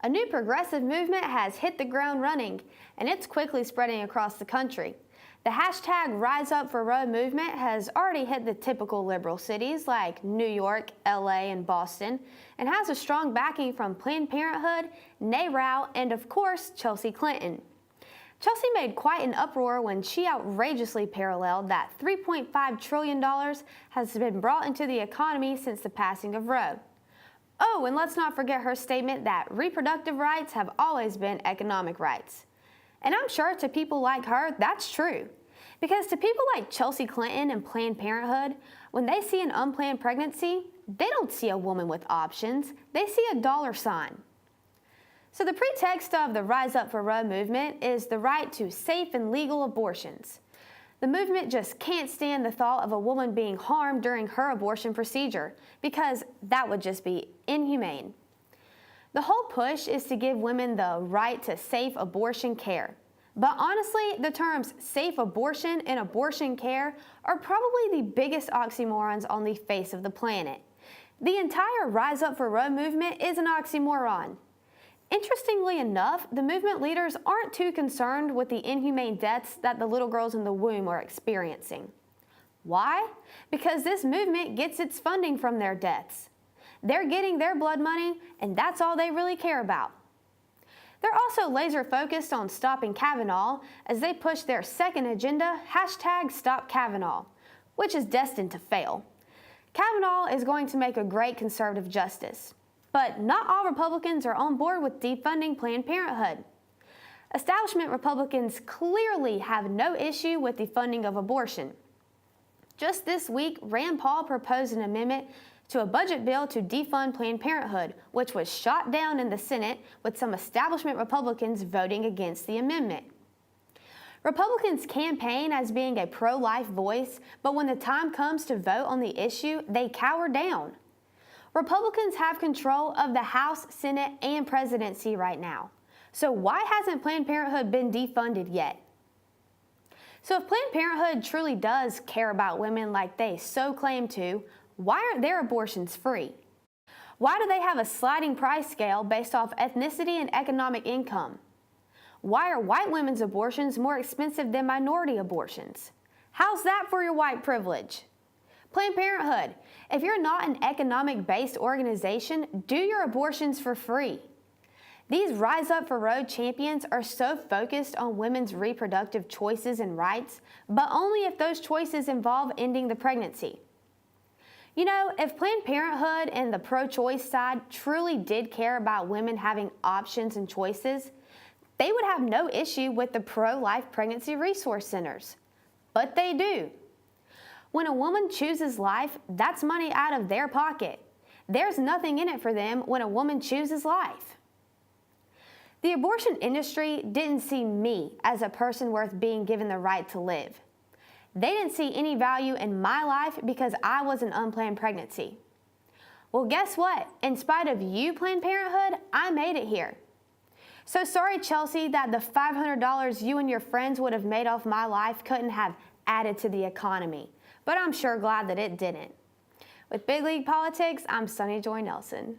A new progressive movement has hit the ground running, and it's quickly spreading across the country. The hashtag Rise Up for Roe movement has already hit the typical liberal cities like New York, LA, and Boston, and has a strong backing from Planned Parenthood, NARAL, and of course, Chelsea Clinton. Chelsea made quite an uproar when she outrageously paralleled that $3.5 trillion has been brought into the economy since the passing of Roe. Oh, and let's not forget her statement that reproductive rights have always been economic rights. And I'm sure to people like her, that's true. Because to people like Chelsea Clinton and Planned Parenthood, when they see an unplanned pregnancy, they don't see a woman with options, they see a dollar sign. So the pretext of the Rise Up for Roe movement is the right to safe and legal abortions. The movement just can't stand the thought of a woman being harmed during her abortion procedure, because that would just be inhumane. The whole push is to give women the right to safe abortion care. But honestly, the terms safe abortion and abortion care are probably the biggest oxymorons on the face of the planet. The entire Rise Up for Roe movement is an oxymoron. Interestingly enough, the movement leaders aren't too concerned with the inhumane deaths that the little girls in the womb are experiencing. Why? Because this movement gets its funding from their deaths. They're getting their blood money, and that's all they really care about. They're also laser focused on stopping Kavanaugh as they push their second agenda, hashtag Stop Kavanaugh, which is destined to fail. Kavanaugh is going to make a great conservative justice. But not all Republicans are on board with defunding Planned Parenthood. Establishment Republicans clearly have no issue with the funding of abortion. Just this week, Rand Paul proposed an amendment to a budget bill to defund Planned Parenthood, which was shot down in the Senate with some establishment Republicans voting against the amendment. Republicans campaign as being a pro-life voice, but when the time comes to vote on the issue, they cower down. Republicans have control of the House, Senate, and presidency right now. So why hasn't Planned Parenthood been defunded yet? So if Planned Parenthood truly does care about women like they so claim to, why aren't their abortions free? Why do they have a sliding price scale based off ethnicity and economic income? Why are white women's abortions more expensive than minority abortions? How's that for your white privilege? Planned Parenthood, if you're not an economic-based organization, do your abortions for free. These Rise Up for Roe champions are so focused on women's reproductive choices and rights, but only if those choices involve ending the pregnancy. You know, if Planned Parenthood and the pro-choice side truly did care about women having options and choices, they would have no issue with the pro-life pregnancy resource centers. But they do. When a woman chooses life, that's money out of their pocket. There's nothing in it for them when a woman chooses life. The abortion industry didn't see me as a person worth being given the right to live. They didn't see any value in my life because I was an unplanned pregnancy. Well, guess what? In spite of you, Planned Parenthood, I made it here. So sorry, Chelsea, that the $500 you and your friends would have made off my life couldn't have added to the economy. But I'm sure glad that it didn't. With Big League Politics, I'm Sonny Joy Nelson.